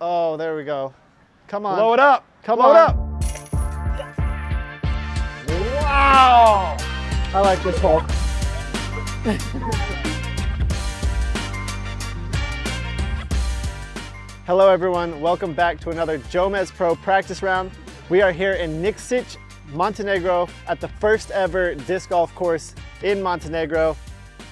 Oh, there we go. Come on. Blow it up. Come Blow on. it up. Wow. I like this hole. Hello everyone, welcome back to another JomezPro practice round. We are here in Nikšić, Montenegro at the first ever disc golf course in Montenegro.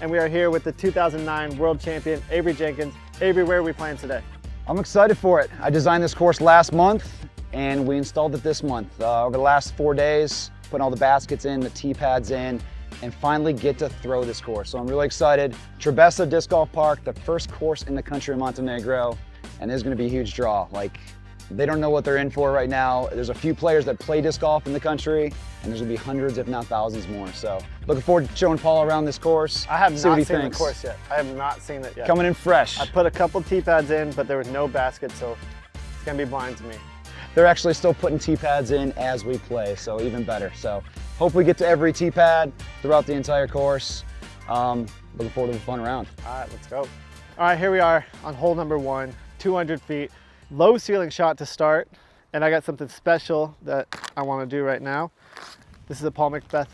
And we are here with the 2009 world champion, Avery Jenkins. Avery, where are we playing today? I'm excited for it. I designed this course last month and we installed it this month. Over the last 4 days, putting all the baskets in, the tee pads in, and finally get to throw this course. So I'm really excited. Trebesa Disc Golf Park, the first course in the country of Montenegro, and there's gonna be a huge draw. Like, they don't know what they're in for right now. There's a few players that play disc golf in the country, and there's gonna be hundreds, if not thousands more. So looking forward to showing Paul around this course. I have not seen thinks. the course yet. I have not seen it yet. Coming in fresh. I put a couple tee pads in, but there was no basket, so it's gonna be blind to me. They're actually still putting tee pads in as we play, so even better. So hope we get to every tee pad throughout the entire course. Looking forward to a fun round. All right, let's go. All right, here we are on hole number 1, 200 feet. Low ceiling shot to start, and I got something special that I want to do right now. This is a Paul McBeth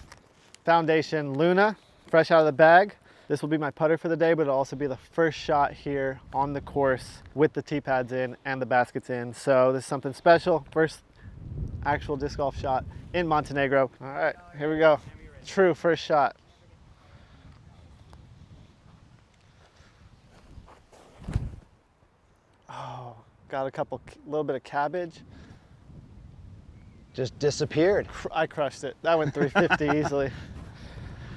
Foundation Luna, fresh out of the bag. This will be my putter for the day, but it'll also be the first shot here on the course with the tee pads in and the baskets in. So this is something special. First actual disc golf shot in Montenegro. All right, here we go. True first shot. Oh, got a little bit of cabbage. Just disappeared. I crushed it. That went 350 easily.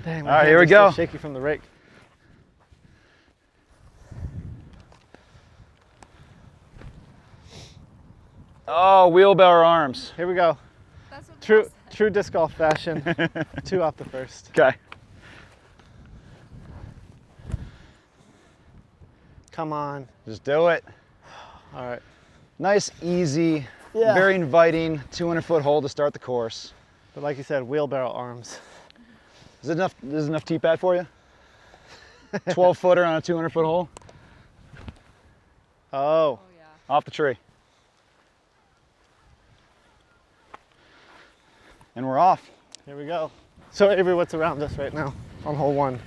Dang, All right, here we go. Shaky from the rake. Oh, wheelbarrow arms. Here we go. That's what True disc golf fashion. 2 off the first. Okay. Come on. Just do it. All right. Nice, easy, Yeah. very inviting 200-foot hole to start the course. But like you said, wheelbarrow arms. Is it enough? Is enough tee pad for you? 12-footer on a 200-foot hole, Oh. Oh yeah. off the tree. And we're off. Here we go. So Avery, what's around us right now on hole 1?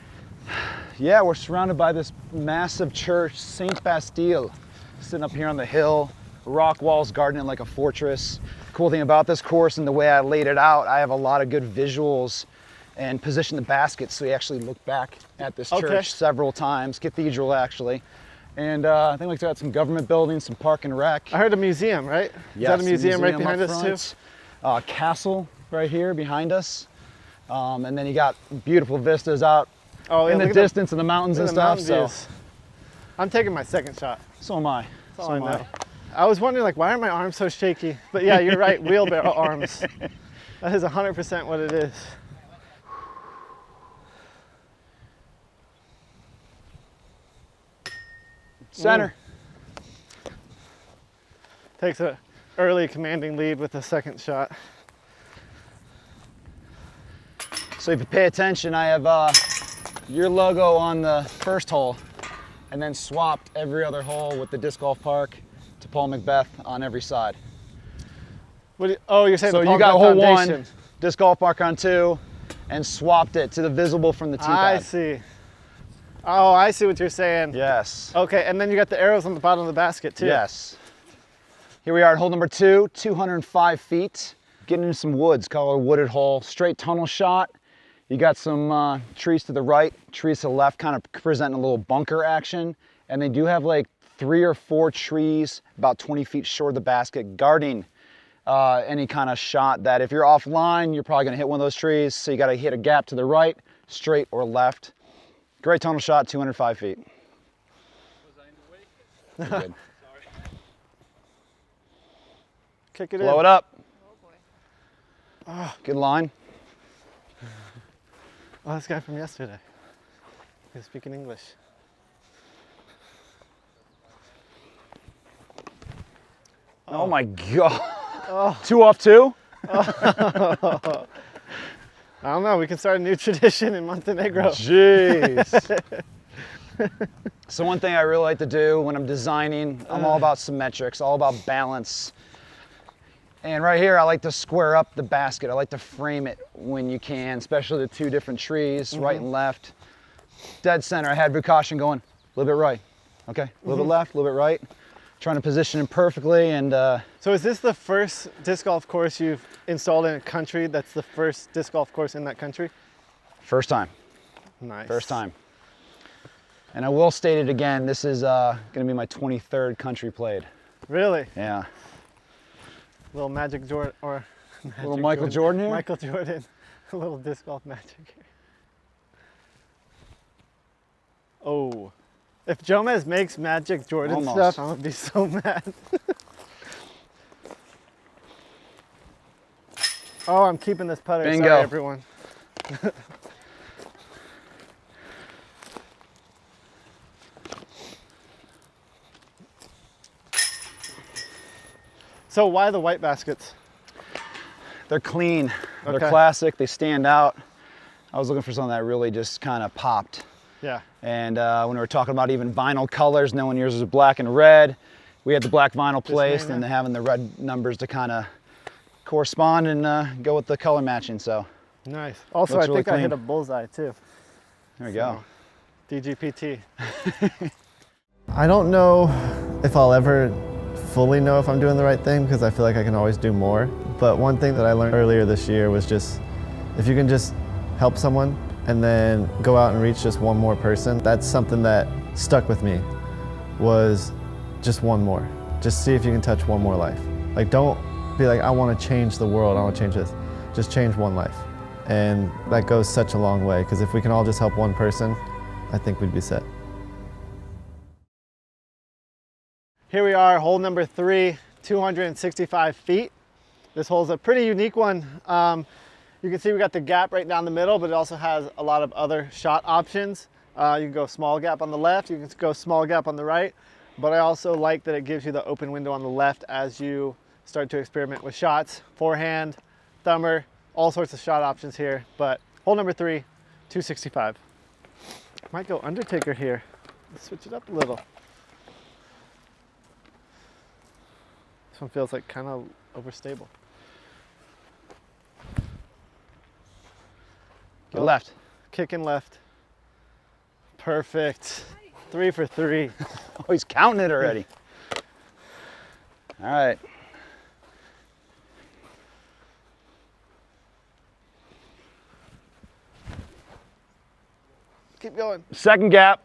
Yeah, we're surrounded by this massive church, Saint Bastille, sitting up here on the hill, rock walls guarding it like a fortress. Cool thing about this course and the way I laid it out, I have a lot of good visuals and position the baskets so you actually look back at this church several times, cathedral actually. And I think we've got some government buildings, some park and rec. I heard a museum, right? Yes, Is that a museum right up behind us too? front. Castle right here behind us. And then you got beautiful vistas out Oh, yeah, in the look at distance of the mountains and look at the stuff. mountain So views. I'm taking my second shot. so am I. That's So all I am know. I was wondering, like, why are my arms so shaky? But yeah, you're right, wheelbarrow arms. That is 100% what it is. Center. Takes an early commanding lead with the second shot. So if you pay attention, I have your logo on the first hole and then swapped every other hole with the disc golf park to Paul McBeth on every side. Oh, you're saying So the you Paul got McBeth hole Foundation. 1, disc golf park on 2, and swapped it to the visible from the tee I pad. see. Oh, I see what you're saying. Yes. Okay, and then you got the arrows on the bottom of the basket too. Yes. Here we are at hole number 2, 205 feet. Getting into some woods, call it a wooded hole. Straight tunnel shot. You got some trees to the right, trees to the left, kind of presenting a little bunker action. And they do have like 3 or 4 trees about 20 feet short of the basket guarding any kind of shot that if you're offline, you're probably gonna hit one of those trees. So you gotta hit a gap to the right, straight or left. Great tunnel shot, 205 feet. Was I in the way? You're good. Sorry. Kick it Blow in. it up. Oh boy. Good line. Oh, this guy from yesterday. He's speaking English. Oh my God. Oh. 2 off 2? I don't know, we can start a new tradition in Montenegro. Jeez. So one thing I really like to do when I'm designing, I'm all about symmetrics, all about balance. And right here, I like to square up the basket. I like to frame it when you can, especially the two different trees, right and left. Dead center, I had Vukasin going a little bit right, okay? A little bit left, a little bit right. Trying to position him perfectly and... So is this the first disc golf course you've installed in a country that's the first disc golf course in that country? First time. Nice. First time. And I will state it again, this is gonna be my 23rd country played. Really? Yeah. Little Magic Jordan, or Little Michael Jordan here? Michael Jordan, a little disc golf magic here. Oh, if Jomez makes Magic Jordan Almost. stuff, I'm gonna be so mad. Oh, I'm keeping this putter. Bingo. Sorry, everyone. So why the white baskets? They're clean, they're Okay. classic, they stand out. I was looking for something that really just kind of popped. Yeah. And when we were talking about even vinyl colors, knowing yours was black and red, we had the black vinyl placed and having the red numbers to kind of correspond and go with the color matching, so. Nice. Also, Looks I really think I hit clean. a bullseye too. There we go. DGPT. I don't know if I'll ever fully know if I'm doing the right thing because I feel like I can always do more. But one thing that I learned earlier this year was just, if you can just help someone and then go out and reach just one more person, that's something that stuck with me, was just one more. Just see if you can touch one more life. Like, don't be like, I want to change the world, I want to change this. Just change one life. And that goes such a long way, because if we can all just help one person, I think we'd be set. Here we are, hole number 3, 265 feet. This hole's a pretty unique one. You can see we got the gap right down the middle, but it also has a lot of other shot options. You can go small gap on the left, you can go small gap on the right, but I also like that it gives you the open window on the left as you start to experiment with shots, forehand, thumber, all sorts of shot options here. But hole number 3, 265. Might go Undertaker here. Let's switch it up a little. This one feels like kind of overstable. Get left. Kicking left. Perfect. 3 for 3. Oh, he's counting it already. All right. Keep going. Second gap.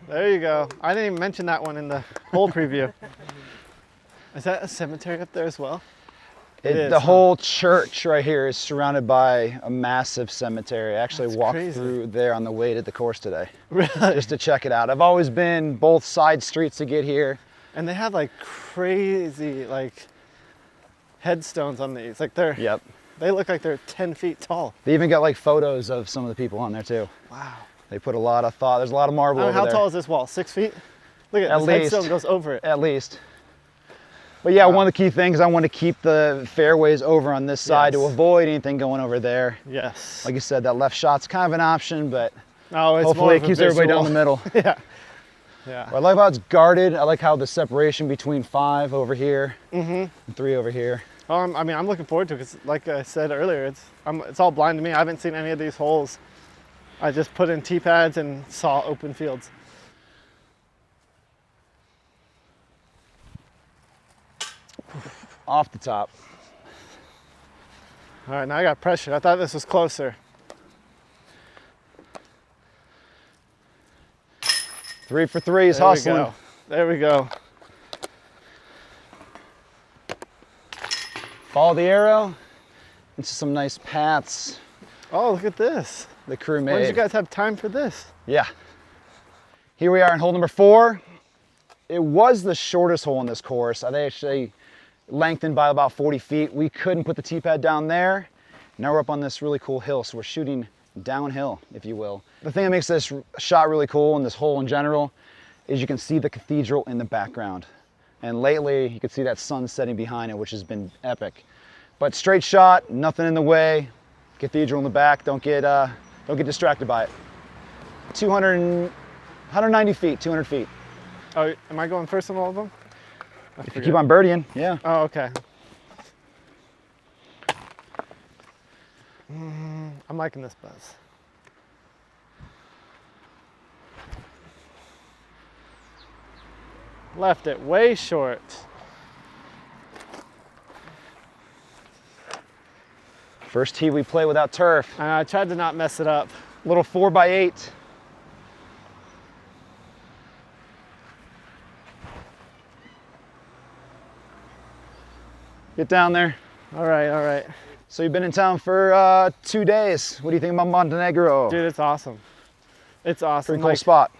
There you go. I didn't even mention that one in the hole preview. Is that a cemetery up there as well? It is, The huh? whole church right here is surrounded by a massive cemetery. I actually That's walked crazy. through there on the way to the course today, Really? just to check it out. I've always been both side streets to get here. And they have like crazy like headstones on these. Like Yep. they look like they're 10 feet tall. They even got like photos of some of the people on there too. Wow. They put a lot of thought. There's a lot of marble I mean, over how there. tall is this wall? 6 feet? Look at At this least. headstone goes over it. At least. But yeah, one of the key things, I want to keep the fairways over on this side to Yes. avoid anything going over there. Yes. Like you said, that left shot's kind of an option, but No, it's hopefully more it of a keeps everybody down the visual. middle. Yeah. Yeah. I like how it's guarded. I like how the separation between 5 over here and 3 over here. I mean, I'm looking forward to it because, like I said earlier, it's all blind to me. I haven't seen any of these holes. I just put in tee pads and saw open fields. Off the top. All right, now I got pressure. I thought this was closer. 3 for 3 is There we hustling. go. There we go. Follow the arrow into some nice paths Oh, look at this. the crew When did made. you guys have time for this? Yeah. Here we are in hole number 4. It was the shortest hole in this course. I actually lengthened by about 40 feet. We couldn't put the tee pad down there. Now we're up on this really cool hill, so we're shooting downhill, if you will. The thing that makes this shot really cool and this hole in general is you can see the cathedral in the background. And lately, you can see that sun setting behind it, which has been epic. But straight shot, nothing in the way. Cathedral in the back, don't get distracted by it. 200 190 feet, 200 feet. Oh, am I going first on all of them? If you keep on birdieing, yeah. Oh, okay. I'm liking this buzz. Left it way short. First tee we play without turf. I tried to not mess it up. Little 4x8. Get down there. All right, all right. So you've been in town for 2 days. What do you think about Montenegro? Dude, it's awesome. It's awesome. Pretty cool spot.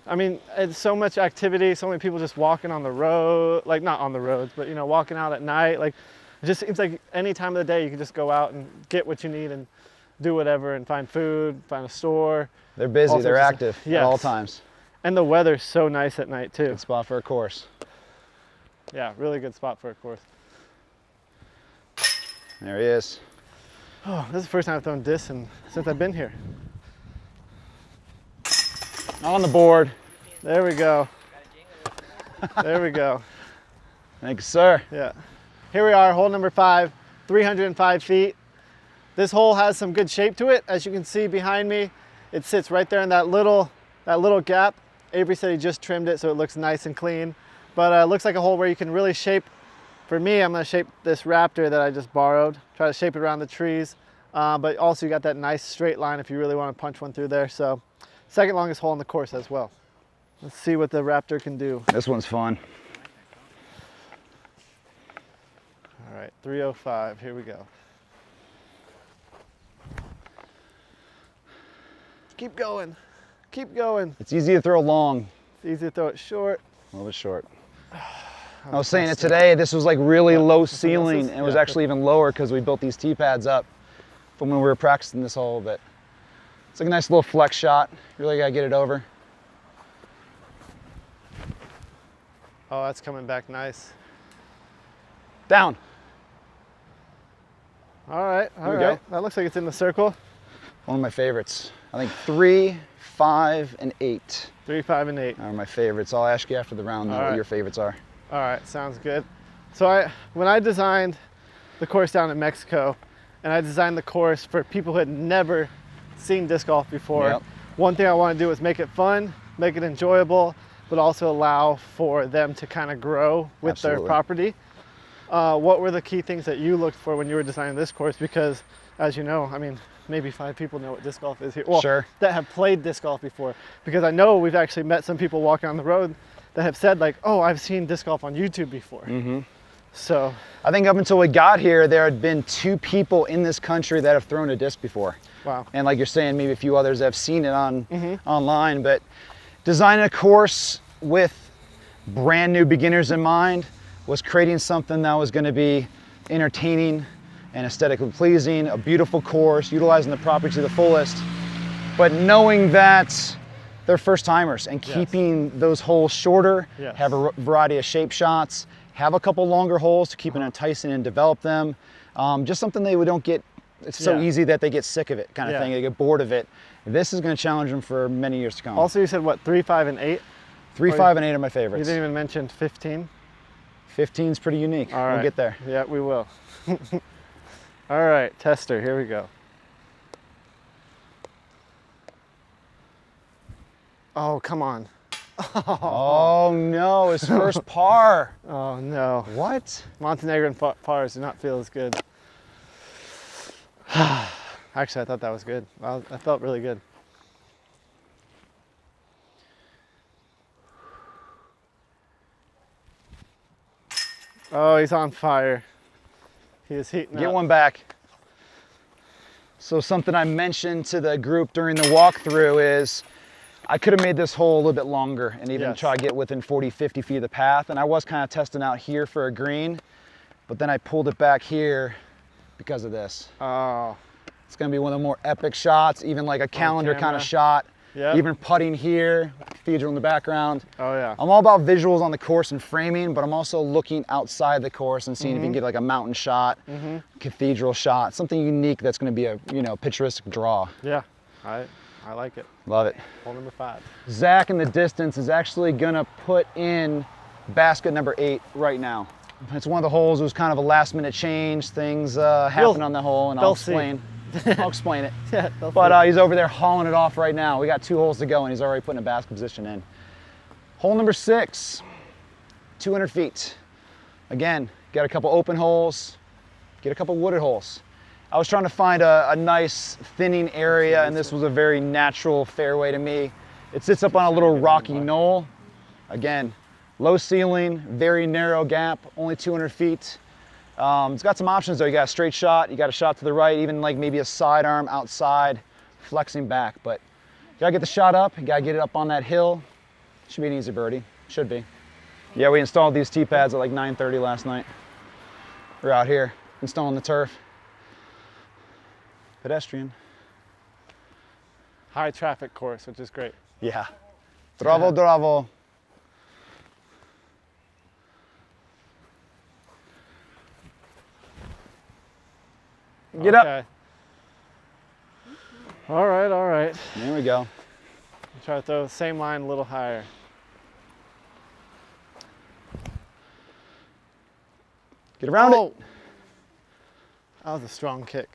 I mean, it's so much activity, so many people just walking on the road, like not on the roads, but you know, walking out at night. Like, it just seems like any time of the day you can just go out and get what you need and do whatever and find food, find a store. They're busy, they're sorts of active stuff. at all Yes. times. And the weather's so nice at night too. Good spot for a course. Yeah, really good spot for a course. There he is. Oh, this is the first time I've thrown disc since I've been here. On the board. There we go. There we go. Thank you, sir. Yeah. Here we are, hole number 5, 305 feet. This hole has some good shape to it. As you can see behind me, it sits right there in that little gap. Avery said he just trimmed it so it looks nice and clean. But it looks like a hole where you can really shape. For me, I'm gonna shape this Raptor that I just borrowed. Try to shape it around the trees. But also you got that nice straight line if you really want to punch one through there. So second longest hole on the course as well. Let's see what the Raptor can do. This one's fun. All right, 305, here we go. Keep going, keep going. It's easy to throw long, It's easy to throw it short. a little bit short. I was saying it today, this was like really low ceiling, and it was Yeah. actually even lower because we built these tee pads up from when we were practicing this hole, but it's like a nice little flex shot. Really gotta get it over. Oh, that's coming back nice. Down. All right, all Here we right. go. That looks like it's in the circle. One of my favorites. I think 3, 5, and 8 3, 5, and 8. are my favorites. I'll ask you after the round All what right. your favorites are. All right, sounds good. So when I designed the course down in Mexico, and I designed the course for people who had never seen disc golf before, Yep. one thing I want to do is make it fun, make it enjoyable, but also allow for them to kind of grow with Absolutely. their property. What were the key things that you looked for when you were designing this course? Because as you know, I mean, maybe 5 people know what disc golf is here. Well, Sure. that have played disc golf before. Because I know we've actually met some people walking on the road that have said like, oh, I've seen disc golf on YouTube before. Mm-hmm. So, I think up until we got here, there had been 2 people in this country that have thrown a disc before. wow. And like you're saying, maybe a few others have seen it on online, but designing a course with brand new beginners in mind was creating something that was going to be entertaining and aesthetically pleasing, a beautiful course, utilizing the property to the fullest, but knowing that they're first timers and Yes. keeping those holes shorter, Yes. have a variety of shape shots, have a couple longer holes to keep it enticing and develop them. Just something they don't get, it's so Yeah. easy that they get sick of it kind of Yeah. thing, they get bored of it. This is going to challenge them for many years to come. Also, you said what, 3, 5, and 8? 3, Oh, 5, and 8 are my You favorites. didn't even mention 15. 15's pretty unique. All right. We'll get there. Yeah, we will. All right, tester, here we go. Oh, come on. Oh no, his first par. Oh no. What? Montenegrin pars do not feel as good. Actually, I thought that was good. I felt really good. Oh, he's on fire. He is heating Get up. one back. So something I mentioned to the group during the walkthrough is I could have made this hole a little bit longer and even Yes. try to get within 40, 50 feet of the path. And I was kind of testing out here for a green, but then I pulled it back here because of this. Oh, It's gonna be one of the more epic shots, even like a calendar kind camera. of shot. Yep. Even putting here, cathedral in the background. oh yeah. I'm all about visuals on the course and framing, but I'm also looking outside the course and seeing if you can get like a mountain shot, cathedral shot, something unique that's going to be a picturesque draw. Yeah. I like it. Love it. Hole number 5. Zach in the distance is actually gonna put in basket number 8 right now. It's one of the holes. It was kind of a last minute change. Things happened on the hole, and I'll explain. I'll explain it. Yeah, But he's over there hauling it off right now. We got 2 holes to go, and he's already putting a basket position in. Hole number 6, 200 feet. Again, got a couple open holes, get a couple wooded holes. I was trying to find a nice thinning area, and this was a very natural fairway to me. It sits up on a little rocky knoll. Again, low ceiling, very narrow gap, only 200 feet. It's got some options though. You got a straight shot, you got a shot to the right, even like maybe a sidearm outside, flexing back. But you gotta get the shot up, you gotta get it up on that hill. Should be an easy birdie, should be. Yeah, we installed these tee pads at like 9:30 last night. We're out here installing the turf. Pedestrian. High traffic course, which is great. Yeah. Bravo, bravo. Get up. All right, all right. There we go. Try to throw the same line a little higher. Get around it. That was a strong kick.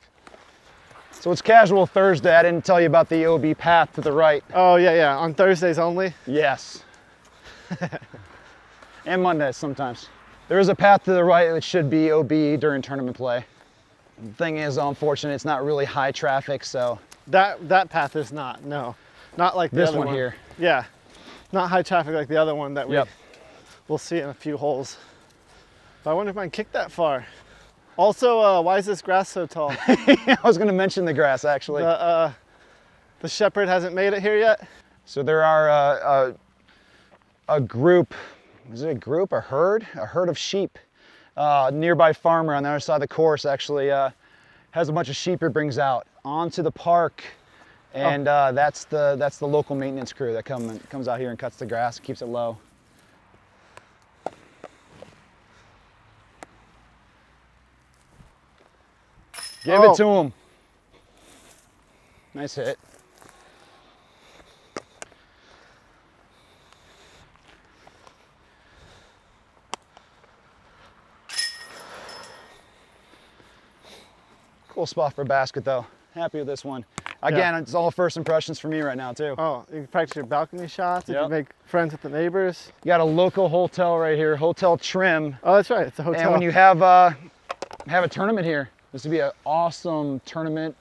So it's casual Thursday. I didn't tell you about the OB path to the right. Oh, yeah, yeah. On Thursdays only? Yes. And Mondays sometimes. There is a path to the right that should be OB during tournament play. The thing is, unfortunately, it's not really high traffic, so. That path is not, no. Not like the This other one here. Yeah. Not high traffic like the other one that we'll see in a few holes. But I wonder if I can kick that far. Also, why is this grass so tall? I was going to mention the grass, actually. The shepherd hasn't made it here yet? So there are a group, is it a group, a herd? A herd of sheep. Nearby farmer on the other side of the course actually has a bunch of sheep he brings out onto the park. And that's the local maintenance crew that comes out here and cuts the grass and keeps it low. Give it to him. Nice hit. Cool spot for a basket though. Happy with this one. Again, it's all first impressions for me right now too. Oh, you can practice your balcony shots. You Yep. can make friends with the neighbors. You got a local hotel right here, Hotel Trim. Oh, that's right. It's a hotel. And when you have a tournament here, this would be an awesome tournament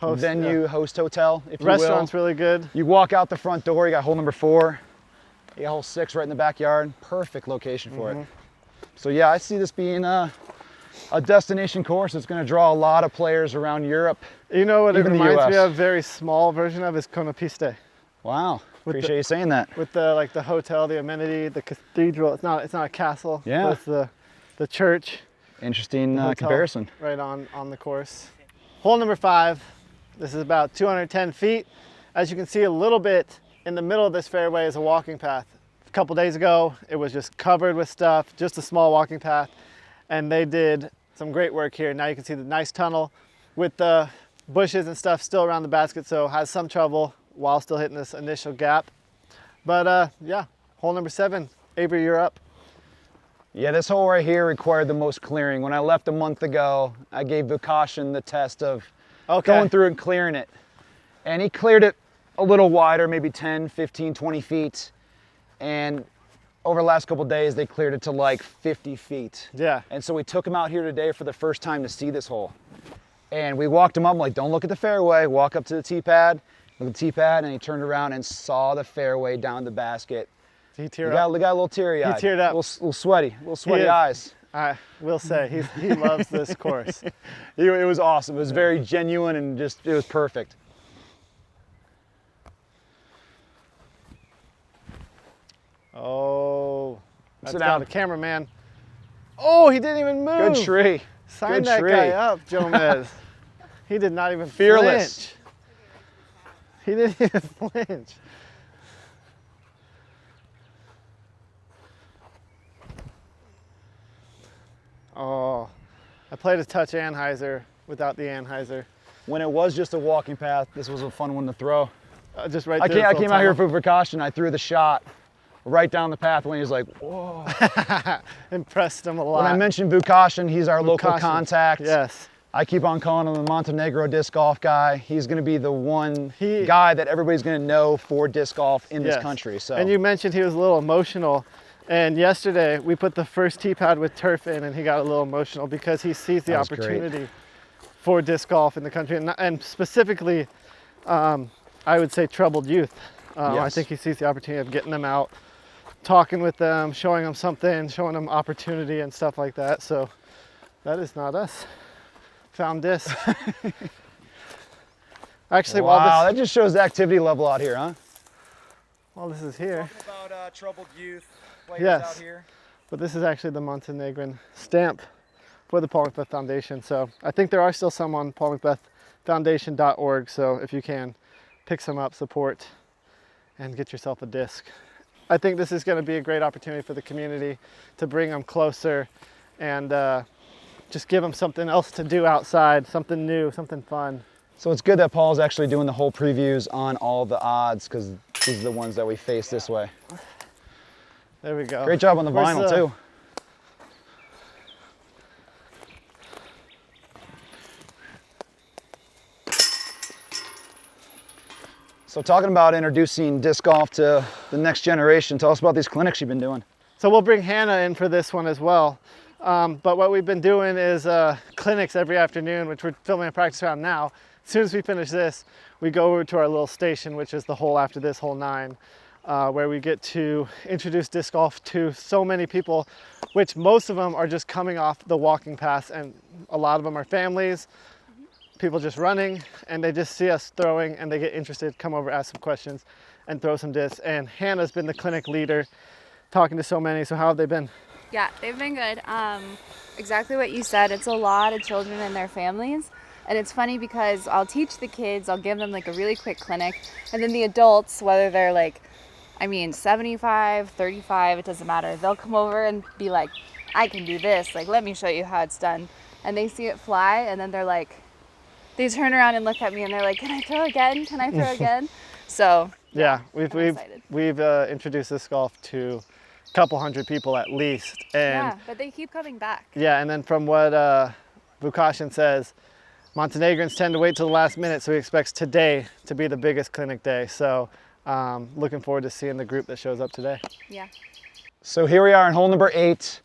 venue, host hotel, if you will. Restaurant's really good. You walk out the front door, you got hole number 4. You got hole 6 right in the backyard. Perfect location for it. So yeah, I see this being a destination course. It's going to draw a lot of players around Europe. You know what it Even the reminds me US. of? Very small version of is Conopiste. Wow, With appreciate you saying that. With the hotel, the amenity, the cathedral. It's not a castle. Yeah. But it's the church. Interesting hotel comparison. Right on the course. Hole number 5. This is about 210 feet. As you can see a little bit in the middle of this fairway is a walking path. A couple days ago, it was just covered with stuff, just a small walking path. And they did some great work here. Now you can see the nice tunnel with the bushes and stuff still around the basket, so has some trouble while still hitting this initial gap. But yeah, hole number 7. Avery, you're up. Yeah, this hole right here required the most clearing. When I left a month ago, I gave Vukashin the test of going through and clearing it. And he cleared it a little wider, maybe 10, 15, 20 feet. And over the last couple of days, they cleared it to like 50 feet. Yeah. And so we took him out here today for the first time to see this hole. And we walked him up, like, don't look at the fairway, walk up to the tee pad, look at the tee pad, and he turned around and saw the fairway down the basket. He teared up. Got a little teary-eyed. He teared up. Little sweaty eyes. I will say, he loves this course. It was awesome. It was very genuine and it was perfect. Oh, that's Sit got down. a cameraman. Oh, he didn't even move. Good tree. Sign Good that tree. guy up, Jomez. He did not even Fearless. flinch. He didn't even flinch. Oh, I played a touch Anheuser without the Anheuser. When it was just a walking path, this was a fun one to throw. Just right I through this came little out here tunnel. for precaution. I threw the shot right down the pathway. He's like, whoa. Impressed him a lot. When I mentioned Vukashin, he's our local Vukashin, contact. Yes. I keep on calling him the Montenegro disc golf guy. He's going to be the one guy that everybody's going to know for disc golf in this Yes. country. So. And you mentioned he was a little emotional. And yesterday we put the first tee pad with turf in, and he got a little emotional because he sees the That was great. opportunity for disc golf in the country, and specifically, I would say troubled youth. I Yes. think he sees the opportunity of getting them out, talking with them, showing them something, showing them opportunity and stuff like that. So that is not us. Found disc. Actually, Wow, that just shows the activity level out here, huh? while this is here, Talking about troubled youth players Yes. out here. but this is actually the Montenegrin stamp for the Paul McBeth Foundation. So I think there are still some on paulmcbethfoundation.org. So if you can, pick some up, support, and get yourself a disc. I think this is going to be a great opportunity for the community to bring them closer and just give them something else to do outside, something new, something fun. So it's good that Paul's actually doing the whole previews on all the odds, because these are the ones that we face this way. There we go. Great job on the Where's vinyl too. So talking about introducing disc golf to the next generation, tell us about these clinics you've been doing. So we'll bring Hannah in for this one as well. But what we've been doing is clinics every afternoon, which we're filming a practice round now. As soon as we finish this, we go over to our little station, which is the hole after this, hole 9, where we get to introduce disc golf to so many people, which most of them are just coming off the walking paths, and a lot of them are families, people just running, and they just see us throwing and they get interested, come over, ask some questions, and throw some discs. And Hannah's been the clinic leader, talking to so many. So how have they been? Yeah, they've been good. Exactly what you said. It's a lot of children and their families. And it's funny because I'll teach the kids, I'll give them like a really quick clinic. And then the adults, whether they're like, 75, 35, it doesn't matter. They'll come over and be like, I can do this. Like, let me show you how it's done. And they see it fly, and then they're like, they turn around and look at me and they're like, can I throw again? Can I throw again? So Yeah, I'm excited. we've introduced disc golf to a couple hundred people at least, and Yeah, but they keep coming back. yeah, and then from what Vukashin says, Montenegrins tend to wait till the last minute, so he expects today to be the biggest clinic day. So looking forward to seeing the group that shows up today. Yeah. So here we are in hole number 8.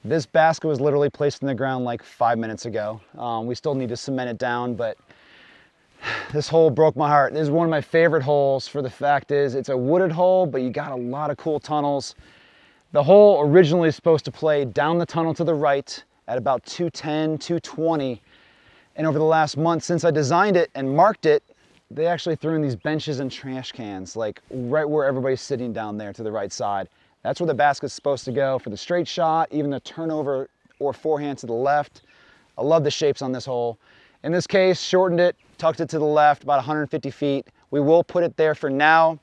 This basket was literally placed in the ground like 5 minutes ago. We still need to cement it down, but this hole broke my heart. This is one of my favorite holes, for the fact is it's a wooded hole, but you got a lot of cool tunnels. The hole originally is supposed to play down the tunnel to the right at about 210, 220. And over the last month since I designed it and marked it, they actually threw in these benches and trash cans, like right where everybody's sitting down there to the right side. That's where the basket's supposed to go for the straight shot, even the turnover or forehand to the left. I love the shapes on this hole. In this case, shortened it, tucked it to the left, about 150 feet. We will put it there for now.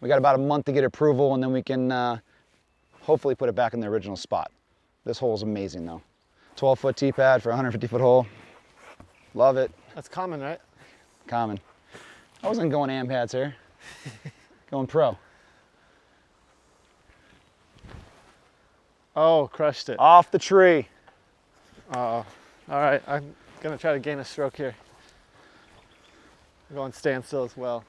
We got about a month to get approval, and then we can hopefully put it back in the original spot. This hole is amazing though. 12-foot tee pad for a 150-foot hole. Love it. That's common, right? Common. I wasn't going AM pads here. Going pro. Oh, crushed it. Off the tree. Uh-oh. All right, I'm gonna try to gain a stroke here. I'm going standstill as well.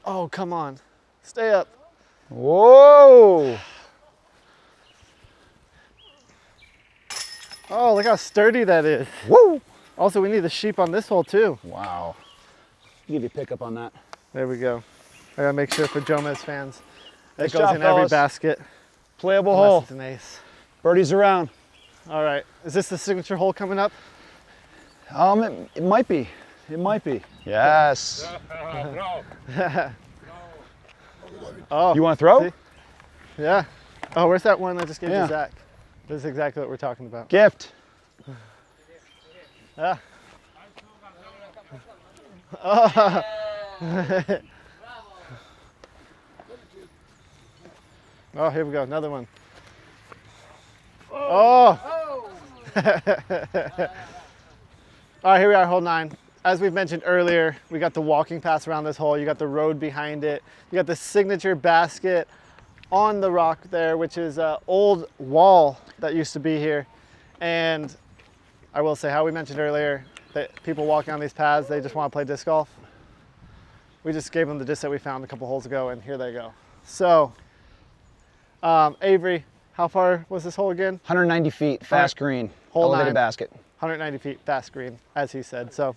Oh, come on. Stay up. Whoa! Oh, look how sturdy that is. Woo! Also, we need the sheep on this hole too. Wow. Give you a pickup on that. There we go. I gotta make sure for Jomez fans, that Nice goes job, in every fellas. basket. Playable Unless hole. it's an ace. Birdies around. All right, is this the signature hole coming up? It might be. It might be. Yes. Oh, You want to throw? see? Yeah. Oh, where's that one I just gave Yeah. to Zach? This is exactly what we're talking about. Gift. Yeah. Oh. Oh, here we go, another one. Oh! All right, here we are, hole 9. as we've mentioned earlier, we got the walking paths around this hole. You got the road behind it. You got the signature basket on the rock there, which is an old wall that used to be here. And I will say, how we mentioned earlier, that people walking on these paths, they just want to play disc golf. We just gave them the disc that we found a couple holes ago, and here they go. So, Avery, how far was this hole again? 190 feet, fast green, Hole elevated 9. basket. 190 feet, fast green, as he said. So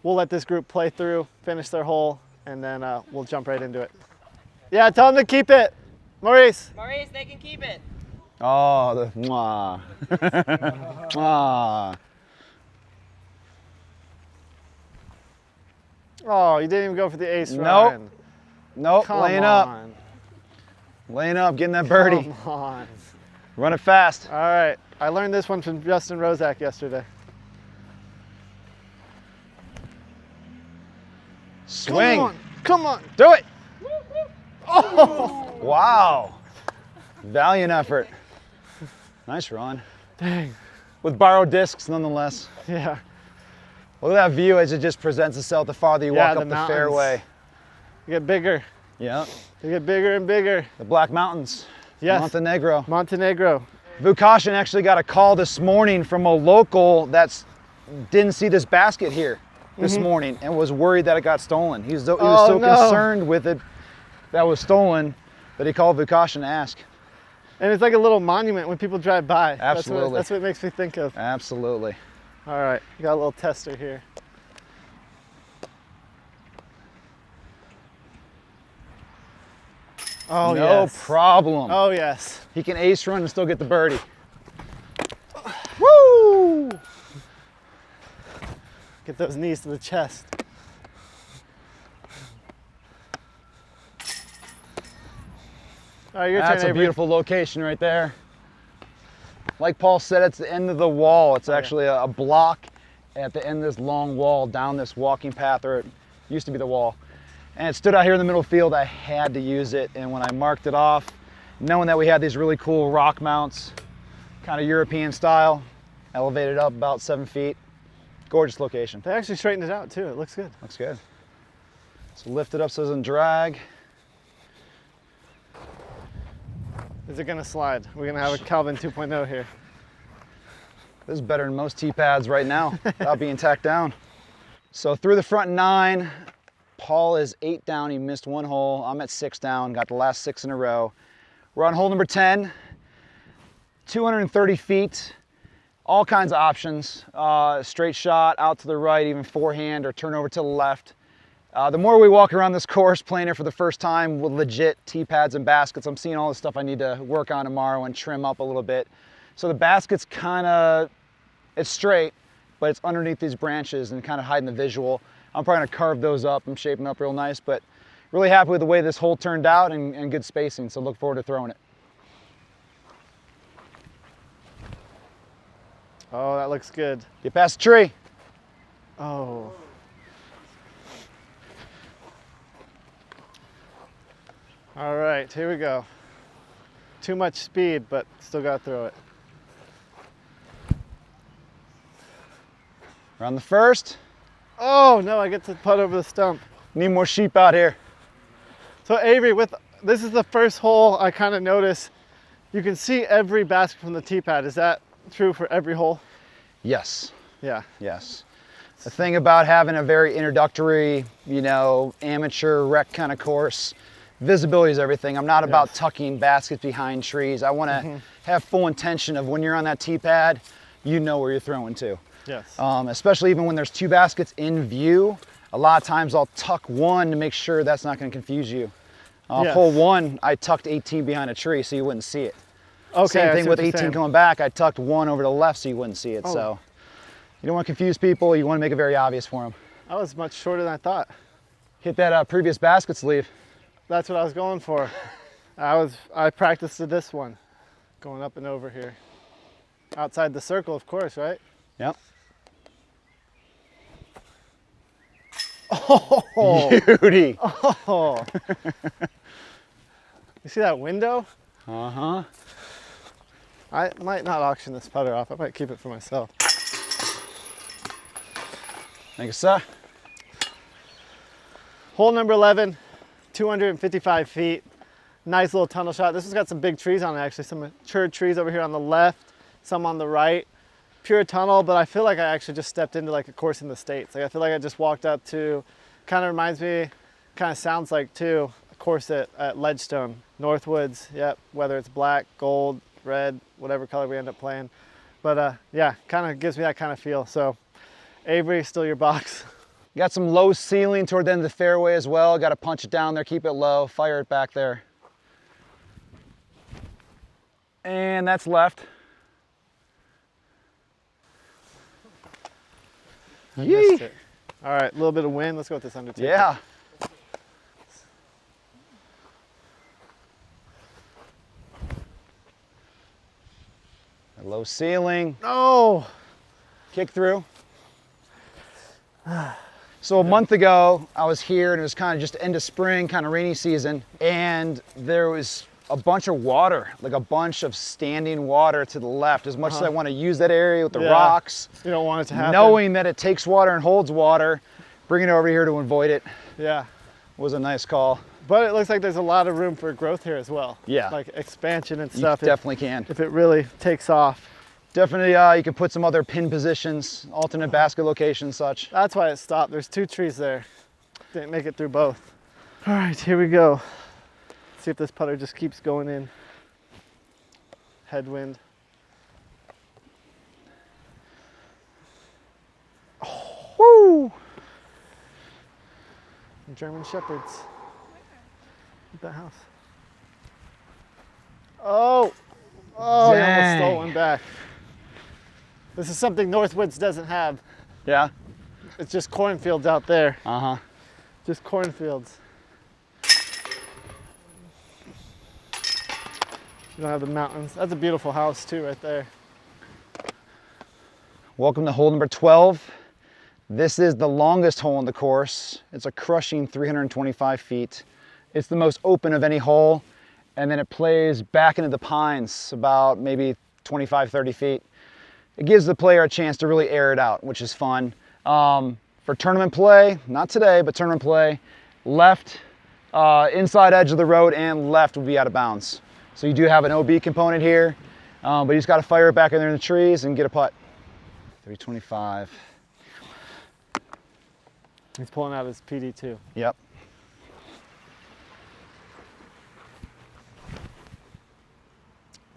we'll let this group play through, finish their hole, and then we'll jump right into it. Yeah, tell them to keep it. Maurice. Maurice, they can keep it. Oh, the mwah. Mwah. Oh, you didn't even go for the ace Nope. run. Nope, Come laying on. up. Laying up, getting that birdie. Come on. Run it fast. All right, I learned this one from Justin Rozak yesterday. Swing. Come on, come on. Do it. Oh, wow. Valiant effort. Nice run. Dang. With borrowed discs, nonetheless. Yeah. Look at that view as it just presents itself the farther you Yeah, walk the up the mountains. fairway. You get bigger. Yeah, You get bigger and bigger. the Black Mountains. Yes. Montenegro. Montenegro. Vukashin actually got a call this morning from a local that didn't see this basket here this morning and was worried that it got stolen. He was so Oh, no. concerned with it that was stolen that he called Vukashin to ask. And it's like a little monument when people drive by. Absolutely. That's what it makes me think of. Absolutely. All right, got a little tester here. Oh, no yes. problem. Oh, yes. He can ace run and still get the birdie. Woo! Get those knees to the chest. All right, your turn, That's a Avery. beautiful location right there. Like Paul said, it's the end of the wall. It's actually a block at the end of this long wall down this walking path, or it used to be the wall. And it stood out here in the middle field. I had to use it. And when I marked it off, knowing that we had these really cool rock mounts, kind of European style, elevated up about 7 feet. Gorgeous location. They actually straightened it out too. It looks good. Looks good. So lift it up so it doesn't drag. Is it gonna slide? We're gonna have a Calvin 2.0 here. This is better than most tee pads right now without being tacked down. So through the front 9, Paul is 8 down. He missed 1 hole. I'm at 6 down, got the last 6 in a row. We're on hole number 10, 230 feet, all kinds of options. Straight shot, out to the right, even forehand or turn over to the left. The more we walk around this course playing it for the first time with legit tee pads and baskets, I'm seeing all the stuff I need to work on tomorrow and trim up a little bit. So the basket's it's straight, but it's underneath these branches and kind of hiding the visual. I'm probably gonna carve those up and shape them up real nice, but really happy with the way this hole turned out and good spacing, so look forward to throwing it. Oh, that looks good. Get past the tree. Oh. All right, here we go. Too much speed, but still gotta throw it. We're on the first. Oh no, I get to putt over the stump. Need more sheep out here. So Avery, this is the first hole I kind of notice you can see every basket from the tee pad. Is that true for every hole? Yes, Yeah. yes. The thing about having a very introductory, amateur rec kind of course, visibility is everything. I'm not about tucking baskets behind trees. I want to have full intention of when you're on that tee pad, you know where you're throwing to. Yes. Especially even when there's 2 baskets in view, a lot of times I'll tuck 1 to make sure that's not going to confuse you. Yes. Hole 1, I tucked 18 behind a tree so you wouldn't see it. Okay. I Same see thing what with you're 18 saying. coming back, I tucked 1 over to the left so you wouldn't see it. Oh. So you don't want to confuse people, you want to make it very obvious for them. That was much shorter than I thought. Hit that previous basket sleeve. That's what I was going for. I practiced to this one, going up and over here. Outside the circle, of course, right? Yep. Oh, Beauty. oh. You see that window? Uh-huh. I might not auction this putter off. I might keep it for myself. Thank you, sir. Hole number 11, 255 feet. Nice little tunnel shot. This one's got some big trees on it actually. Some mature trees over here on the left, some on the right. Pure tunnel, but I feel like I actually just stepped into like a course in the States. Like I feel like I just walked up to, kind of reminds me, kind of sounds like too, a course at Ledgestone, Northwoods, yep, whether it's black, gold, red, whatever color we end up playing. But yeah, kind of gives me that kind of feel. So Avery, still your box. You got some low ceiling toward the end of the fairway as well. Got to punch it down there, keep it low, fire it back there. And that's left. I missed it. All right, a little bit of wind. Let's go with this Undertaker. Yeah. A low ceiling. Oh! Kick through. So a month ago, I was here and it was kind of just end of spring, kind of rainy season, and there was a bunch of water, like a bunch of standing water to the left. As much as I want to use that area with the rocks, you don't want it to happen. knowing that it takes water and holds water, bringing it over here to avoid it Yeah. was a nice call. But it looks like there's a lot of room for growth here as well. Yeah. Like expansion and You stuff. definitely can. If it really takes off. Definitely, you can put some other pin positions, alternate basket locations, such. That's why it stopped. There's two trees there. Didn't make it through both. All right, here we go. See if this putter just keeps going in. Headwind. Oh, woo! German Shepherds. At that house. Oh! Oh, he almost Dang. stole one back. This is something Northwoods doesn't have. Yeah? It's just cornfields out there. Uh-huh. Just cornfields. You don't have the mountains. That's a beautiful house too right there. Welcome to hole number 12. This is the longest hole in the course. It's a crushing 325 feet. It's the most open of any hole. And then it plays back into the pines about maybe 25, 30 feet. It gives the player a chance to really air it out, which is fun. For tournament play, not today, but tournament play, left, inside edge of the road and left will be out of bounds. So you do have an OB component here, but you just got to fire it back in there in the trees and get a putt. 325. He's pulling out his PD2. Yep.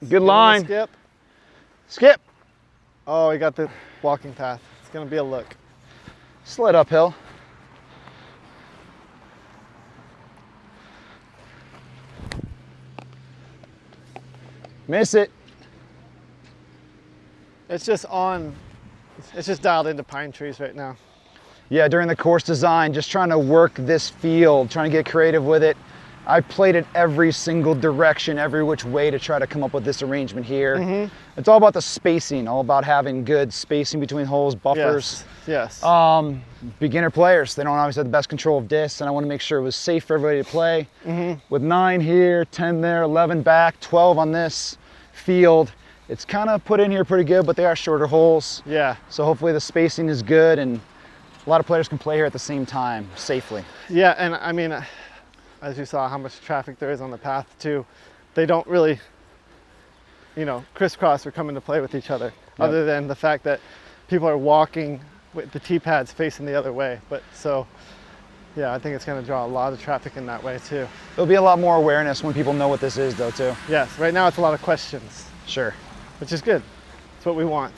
Good line. Skip. Skip. Oh, he got the walking path. It's gonna be a look. Sled uphill. Miss it. It's just on, it's just dialed into pine trees right now. Yeah, during the course design, just trying to work this field, trying to get creative with it. I played it every single direction, every which way to try to come up with this arrangement here. It's all about the spacing, all about having good spacing between holes, buffers. Yes. Beginner players, they don't always have the best control of discs, and I want to make sure it was safe for everybody to play. With 9 here, 10 there, 11 back, 12 on this field. It's kind of put in here pretty good, but they are shorter holes. Yeah. So hopefully the spacing is good and a lot of players can play here at the same time safely. Yeah, and I mean, as you saw how much traffic there is on the path too, they don't really, you know, crisscross or come into play with each other, other than the fact that people are walking with the tee pads facing the other way. But so, yeah, I think it's going to draw a lot of traffic in that way too. There'll be a lot more awareness when people know what this is though too. Yes, right now it's a lot of questions, Sure. which is good. It's what we want.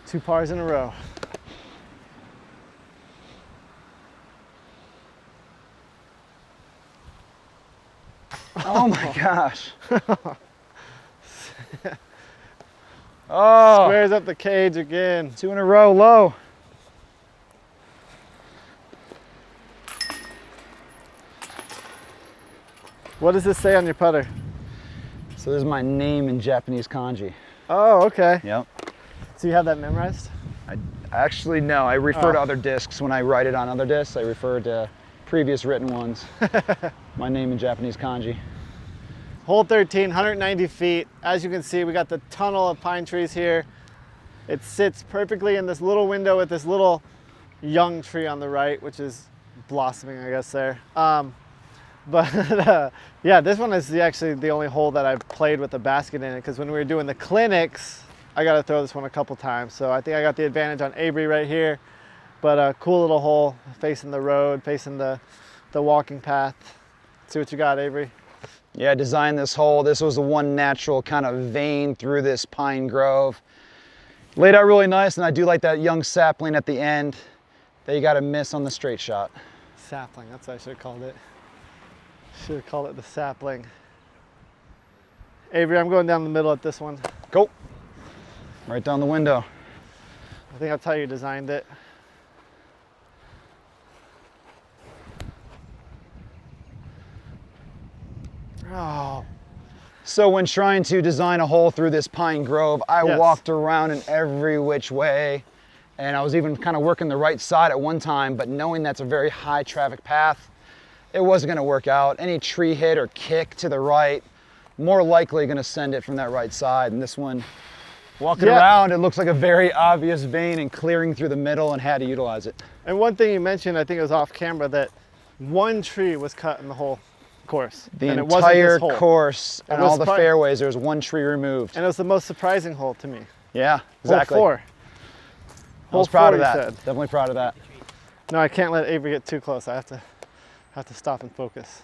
2 pars in a row. Oh my gosh. Oh, Squares up the cage again. 2 in a row low. What does this say on your putter? So this is my name in Japanese kanji. Oh, okay. Yep. So you have that memorized? Actually, no, I refer to other discs when I write it on other discs. I refer to previous written ones. My name in Japanese kanji. Hole 13, 190 feet. As you can see, we got the tunnel of pine trees here. It sits perfectly in this little window with this little young tree on the right, which is blossoming, I guess, there. Yeah, this one is actually the only hole that I've played with a basket in it, because when we were doing the clinics, I got to throw this one a couple times. So I think I got the advantage on Avery right here. But a cool little hole facing the road, facing the walking path. See what you got, Avery. Yeah, I designed this hole. This was the one natural kind of vein through this pine grove. Laid out really nice, and I do like that young sapling at the end that you got to miss on the straight shot. Sapling, that's what I should have called it. Should have called it the sapling. Avery, I'm going down the middle at this one. Go. Right down the window. I think that's how you designed it. Oh. So when trying to design a hole through this pine grove, I walked around in every which way, and I was even kind of working the right side at one time, but knowing that's a very high traffic path, it wasn't going to work out. Any tree hit or kick to the right, more likely going to send it from that right side. And this one, walking around, it looks like a very obvious vein and clearing through the middle, and had to utilize it. And one thing you mentioned, I think it was off camera, that one tree was cut in the whole course. The and entire course and all the fairways, there was one tree removed. And it was the most surprising hole to me. Yeah, exactly. Hole 4. I was proud of that. Definitely proud of that. No, I can't let Avery get too close. I have to stop and focus.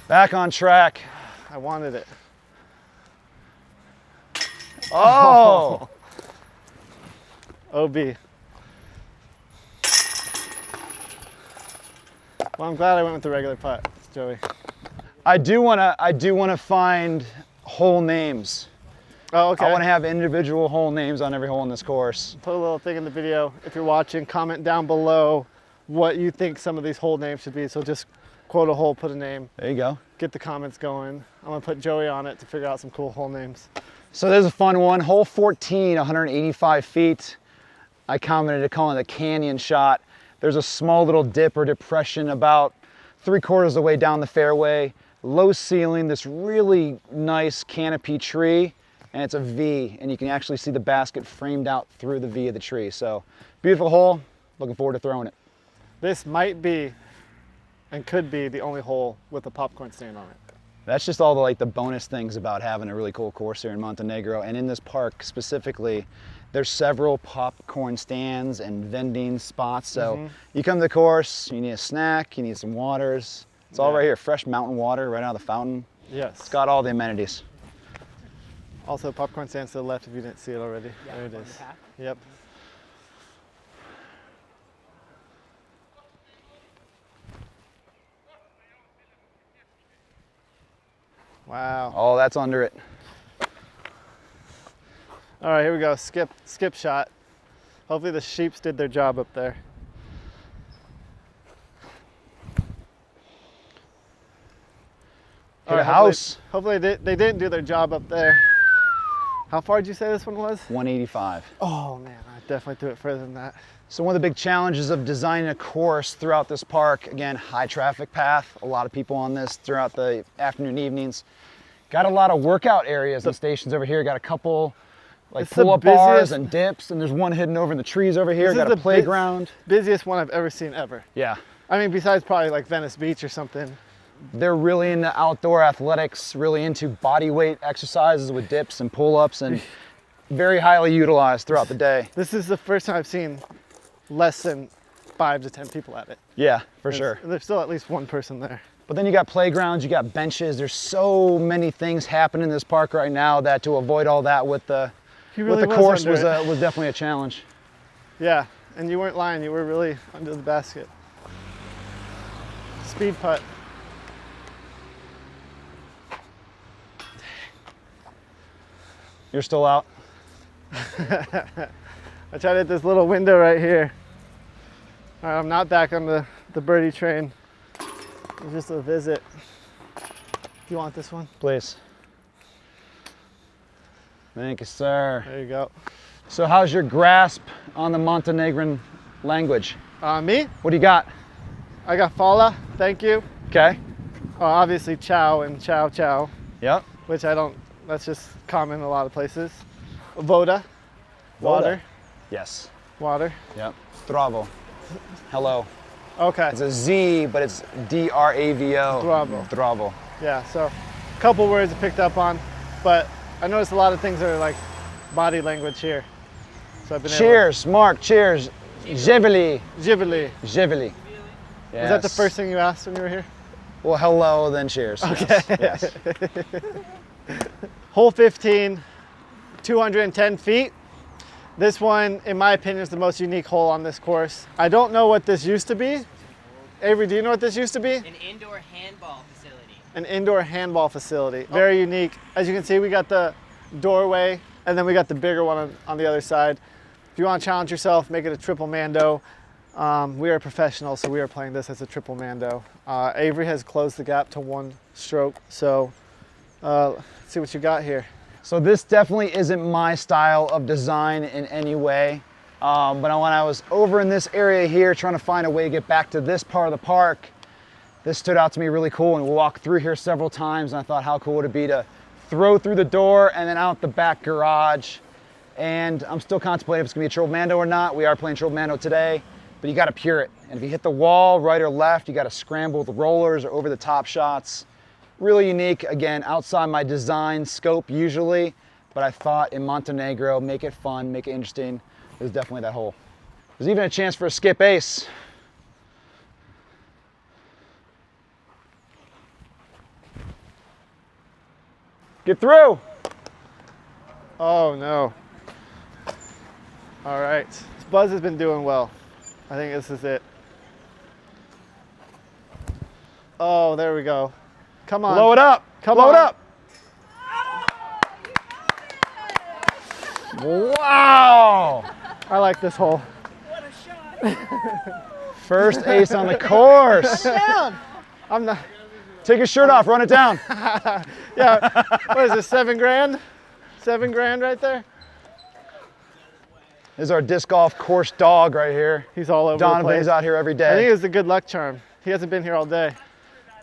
Back on track. I wanted it. Oh! OB. Well, I'm glad I went with the regular putt, Joey. I do wanna find hole names. Oh, okay. I wanna have individual hole names on every hole in this course. Put a little thing in the video. If you're watching, comment down below what you think some of these hole names should be. So just quote a hole, put a name. There you go. Get the comments going. I'm gonna put Joey on it to figure out some cool hole names. So there's a fun one. Hole 14, 185 feet. I commented calling it a canyon shot. There's a small little dip or depression about 3/4 of the way down the fairway. Low ceiling, this really nice canopy tree, and it's a V, and you can actually see the basket framed out through the V of the tree. So beautiful hole, looking forward to throwing it. This might be and could be the only hole with a popcorn stand on it. That's just all the bonus things about having a really cool course here in Montenegro, and in this park specifically. There's several popcorn stands and vending spots. So you come to the course, you need a snack, you need some waters. It's all right here, fresh mountain water right out of the fountain. Yes. It's got all the amenities. Also, popcorn stand to the left if you didn't see it already. Yeah, there it on is. the path. Yep. Wow. Oh, that's under it. All right, here we go. Skip shot. Hopefully the sheeps did their job up there. Hit a house. Hopefully they didn't do their job up there. How far did you say this one was? 185. Oh man, I definitely threw it further than that. So one of the big challenges of designing a course throughout this park, again, high traffic path, a lot of people on this throughout the afternoon, evenings. Got a lot of workout areas and stations over here. Got a couple pull-up bars and dips, and there's one hidden over in the trees over here. Got a playground. Busiest one I've ever seen ever. Yeah. I mean, besides probably like Venice Beach or something. They're really into outdoor athletics, really into body weight exercises with dips and pull-ups, and very highly utilized throughout the day. This is the first time I've seen less than 5 to 10 people at it. Yeah, for sure. There's still at least one person there. But then you got playgrounds, you got benches. There's so many things happening in this park right now that to avoid all that with the course was definitely a challenge. Yeah, and you weren't lying. You were really under the basket. Speed putt. You're still out? I tried to hit this little window right here. All right, I'm not back on the birdie train. It's just a visit. Do you want this one? Please. Thank you, sir. There you go. So how's your grasp on the Montenegrin language? Me? What do you got? I got fala, thank you. Okay. Obviously ciao and ciao ciao, Yep. which that's just common in a lot of places. Voda. Water. Yes. Water. Yep. Dravo. Hello. Okay. It's a Z, but it's D-R-A-V-O. Dravo. Dravo. Yeah, so a couple words I picked up on, but I noticed a lot of things that are like body language here. So I've been Cheers, Mark, cheers. Jively. Ghibli. Jively. Was that the first thing you asked when you were here? Well, hello, then cheers. Okay. Yes. Hole 15, 210 feet. This one, in my opinion, is the most unique hole on this course. I don't know what this used to be. Avery, do you know what this used to be? An indoor handball facility. An indoor handball facility. Very unique. As you can see, we got the doorway, and then we got the bigger one on the other side. If you want to challenge yourself, make it a triple mando. We are professionals, so we are playing this as a triple mando. Avery has closed the gap to 1 stroke, so let's see what you got here. So this definitely isn't my style of design in any way. But when I was over in this area here trying to find a way to get back to this part of the park, this stood out to me really cool, and we walked through here several times, and I thought how cool would it be to throw through the door and then out the back garage. And I'm still contemplating if it's gonna be a triple mando or not. We are playing triple mando today, but you gotta pure it. And if you hit the wall, right or left, you gotta scramble the rollers or over the top shots. Really unique, again, outside my design scope usually, but I thought in Montenegro, make it fun, make it interesting. There's definitely that hole. There's even a chance for a skip ace. Get through. Oh no. All right, Buzz has been doing well. I think this is it. Oh, there we go. Come on. Blow it up. Come Blow on. it up. Wow. I like this hole. First ace on the course. Down. I'm not. Take your shirt off, run it down. Yeah. What is this? 7 grand? 7 grand right there. This is our disc golf course dog right here. He's all over the Donovan's place. out here every I think day. it was the good luck charm. He hasn't been here all day.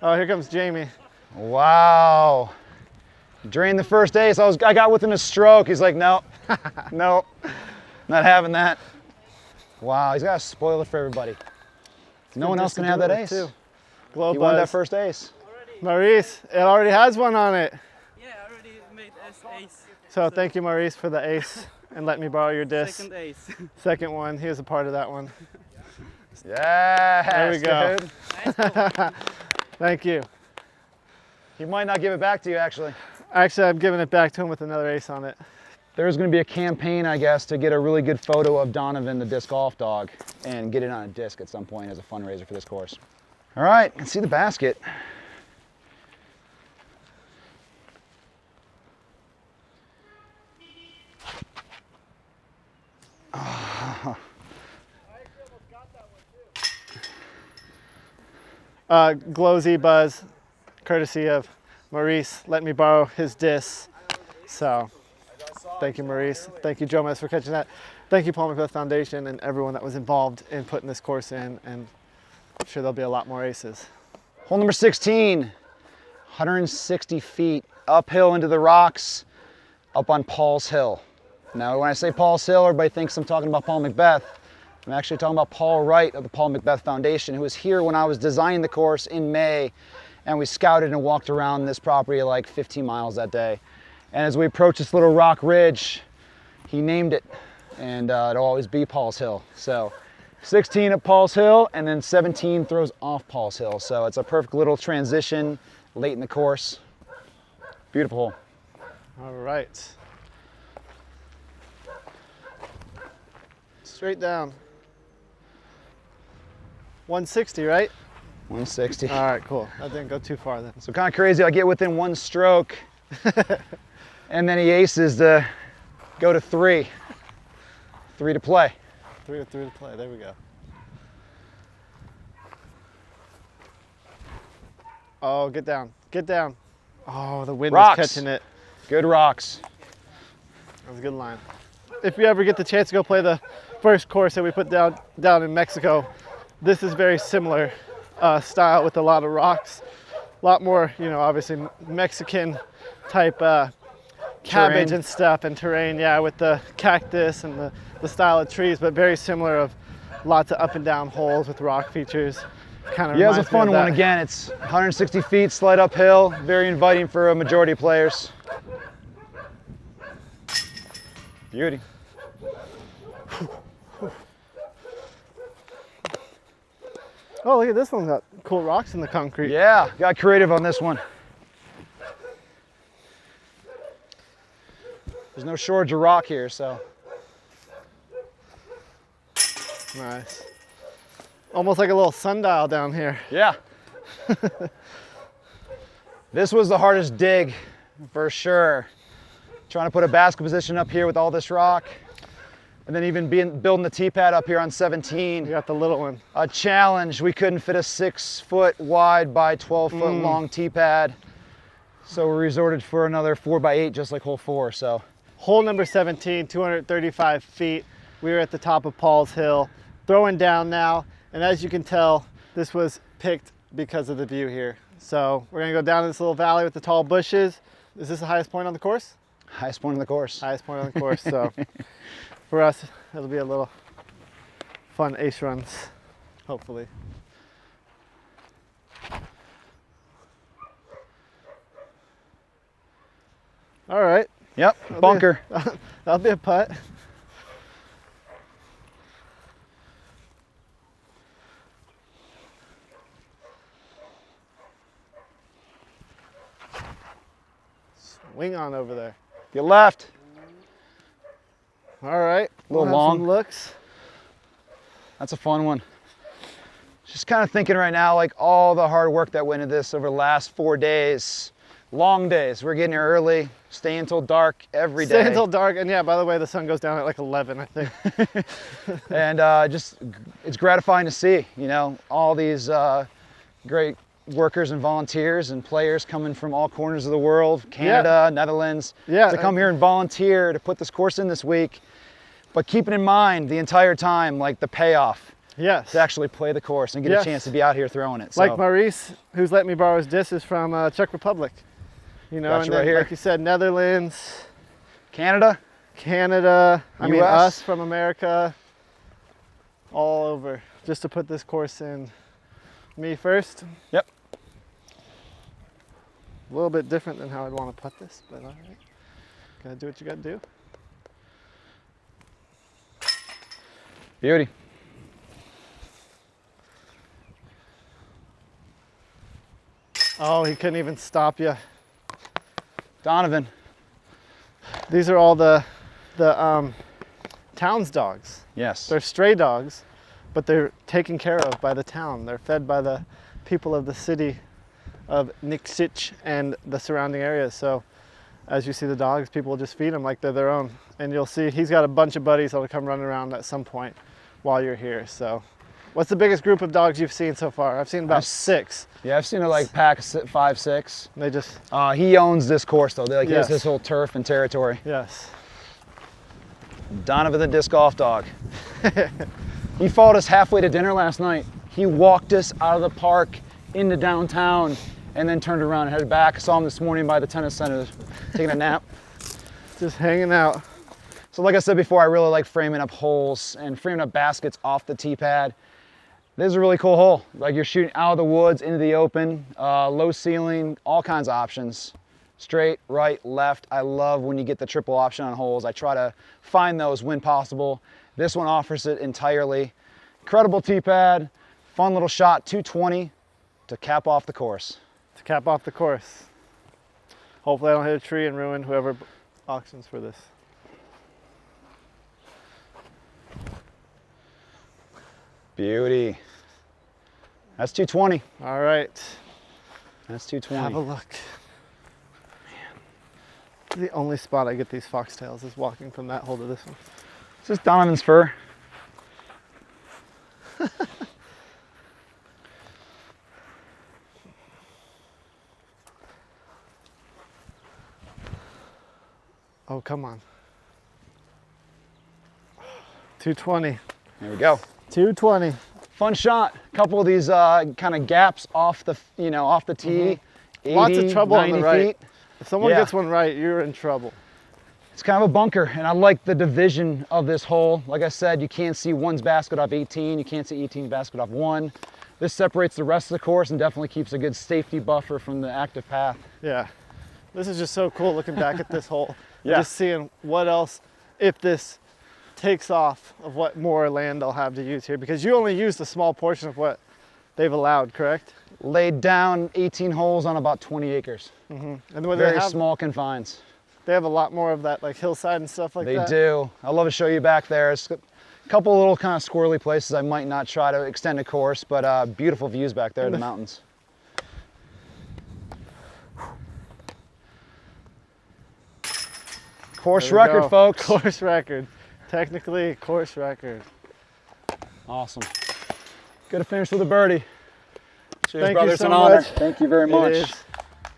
Oh, here comes Jamie. Wow. Drained the first ace. I got within a stroke. He's like, no, no, not having that. Wow, he's got a spoiler for everybody. No one else can have that ace. Glow He won that Buzz. first ace. Maurice, it already has one on it. Yeah, I already made ace. So thank you, Maurice, for the ace and let me borrow your disc. Second ace. Second one. He was a part of that one. Yes, There we go. dude. Thank you. He might not give it back to you, actually. Actually, I'm giving it back to him with another ace on it. There's going to be a campaign, I guess, to get a really good photo of Donovan, the disc golf dog, and get it on a disc at some point as a fundraiser for this course. All right, let's see the basket. Glowsy Buzz, courtesy of Maurice, let me borrow his disc. So, thank you, Maurice. Thank you, Jomez, for catching that. Thank you, Paul McBeth Foundation, and everyone that was involved in putting this course in, and I'm sure there'll be a lot more aces. Hole number 16, 160 feet uphill into the rocks, up on Paul's Hill. Now, when I say Paul's Hill, everybody thinks I'm talking about Paul McBeth. I'm actually talking about Paul Wright of the Paul McBeth Foundation, who was here when I was designing the course in May, and we scouted and walked around this property like 15 miles that day. And as we approached this little rock ridge, he named it, and it'll always be Paul's Hill. So 16 at Paul's Hill, and then 17 throws off Paul's Hill. So it's a perfect little transition late in the course. Beautiful hole. All right. Straight down. 160, right? 160. All right, cool. That didn't go too far then. So kind of crazy, I get within 1 stroke, and then he aces to go to 3. 3 to play. 3 to play, there we go. Oh, get down, get down. Oh, the wind Rocks. was catching it. Good rocks. That was a good line. If you ever get the chance to go play the first course that we put down in Mexico, this is very similar style with a lot of rocks. A lot more, you know, obviously Mexican type cabbage terrain. and stuff and terrain, yeah, with the cactus and the style of trees, but very similar of lots of up and down holes with rock features. Kind of Yeah, it's a fun one. Again, it's 160 feet, slight uphill, very inviting for a majority of players. Beauty. Oh, look at this one, got cool rocks in the concrete. Yeah, got creative on this one. There's no shortage of rock here, so. Nice. Almost like a little sundial down here. Yeah. This was the hardest dig for sure. Trying to put a basket position up here with all this rock. And then even building the tee pad up here on 17. You got the little one. A challenge. We couldn't fit a 6-foot wide by 12-foot long tee pad. So we resorted for another 4x8, just like hole 4. So Hole number 17, 235 feet. We were at the top of Paul's Hill, throwing down now. And as you can tell, this was picked because of the view here. So we're gonna go down this little valley with the tall bushes. Is this the highest point on the course? highest point on the course. Highest point on the course. So for us, it'll be a little fun ace runs, hopefully. All right. Yep, bunker. That'll be a putt. Swing on over there. Get left. All right. A little We'll have long. some looks. That's a fun one. Just kind of thinking right now, like all the hard work that went into this over the last 4 days. Long days. We're getting here early, staying until dark every day. Stay until dark. And yeah, by the way, the sun goes down at like 11, I think. And just, it's gratifying to see, you know, all these great workers and volunteers and players coming from all corners of the world, Canada, Netherlands, to come here and volunteer to put this course in this week. But keeping in mind the entire time, like the payoff. Yes. To actually play the course and get a chance to be out here throwing it. Like Maurice, who's let me borrow his disc, is from Czech Republic. You know, and then, like you said, Netherlands, Canada, I mean us from America, all over, just to put this course in. Me first. Yep. A little bit different than how I'd want to putt this, but all right. Gotta do what you gotta do. Beauty. Oh, he couldn't even stop you. Donovan. These are all the town's dogs. Yes. They're stray dogs, but they're taken care of by the town. They're fed by the people of the city of Nikšić and the surrounding areas. So as you see the dogs, people will just feed them like they're their own. And you'll see he's got a bunch of buddies that'll come running around at some point while you're here. So what's the biggest group of dogs you've seen so far? I've seen about 6. Yeah, I've seen it like pack 5, 6. They just... he owns this course though. He has his whole turf and territory. Yes. Donovan the disc golf dog. He followed us halfway to dinner last night. He walked us out of the park into downtown and then turned around and headed back. I saw him this morning by the tennis center taking a nap. Just hanging out. So like I said before, I really like framing up holes and framing up baskets off the tee pad. This is a really cool hole. Like you're shooting out of the woods into the open, low ceiling, all kinds of options. Straight, right, left. I love when you get the triple option on holes. I try to find those when possible. This one offers it entirely. Incredible tee pad, fun little shot, 220 to cap off the course. To cap off the course. Hopefully I don't hit a tree and ruin whoever auctions for this. Beauty. That's 220. All right. That's 220. Have a look. Man. The only spot I get these foxtails is walking from that hole to this one. This is Donovan's fur. Oh, come on. 220. There we go. 220. Fun shot. A couple of these kind of gaps off the, off the tee. 80, Lots of trouble on the right. feet. If someone gets one right, you're in trouble. It's kind of a bunker, and I like the division of this hole. Like I said, you can't see one's basket off 18, you can't see 18's basket off 1. This separates the rest of the course and definitely keeps a good safety buffer from the active path. Yeah, this is just so cool looking back at this hole. Yeah. Just seeing what else, if this takes off, of what more land I'll have to use here, because you only used a small portion of what they've allowed, correct? Laid down 18 holes on about 20 acres. And what Very they have, small confines. they have a lot more of that like hillside and stuff like They that. do. I'd love to show you back there. It's a couple little kind of squirrely places I might not try to extend a course, but beautiful views back there in the mountains. Course There we record, go. folks. Course record. Technically, course record. Awesome. Good to finish with a birdie. Cheers, Thank you brothers, so an honor. much. Thank you very much. It is. Thank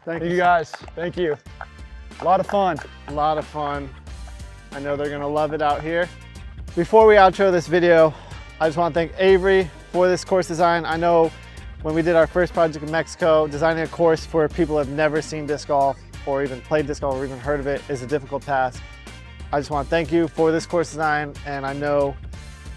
Thank you you. guys. Thank you. A lot of fun. A lot of fun. I know they're gonna love it out here. Before we outro this video, I just want to thank Avery for this course design. I know when we did our first project in Mexico, designing a course for people who have never seen disc golf or even played disc golf or even heard of it is a difficult task. I just want to thank you for this course design, and I know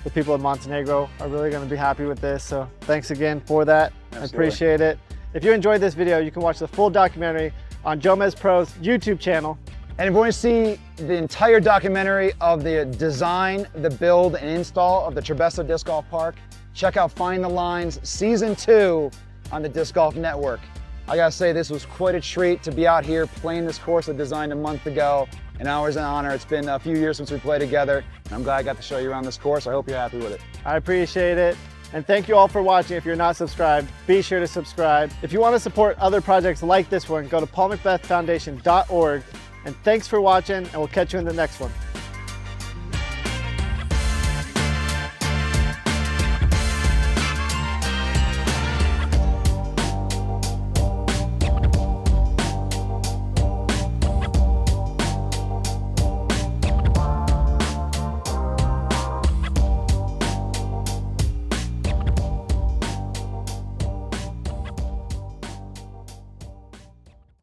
the people in Montenegro are really going to be happy with this, so thanks again for that. Absolutely. I appreciate it. If you enjoyed this video, you can watch the full documentary on JomezPro's YouTube channel. And if you want to see the entire documentary of the design, the build, and install of the Trebesso Disc Golf Park, check out Find the Lines Season 2 on the Disc Golf Network. I gotta say, this was quite a treat to be out here playing this course I designed a month ago, and always an honor. It's been a few years since we played together, and I'm glad I got to show you around this course. I hope you're happy with it. I appreciate it. And thank you all for watching. If you're not subscribed, be sure to subscribe. If you want to support other projects like this one, go to paulmcbethfoundation.org. And thanks for watching, and we'll catch you in the next one.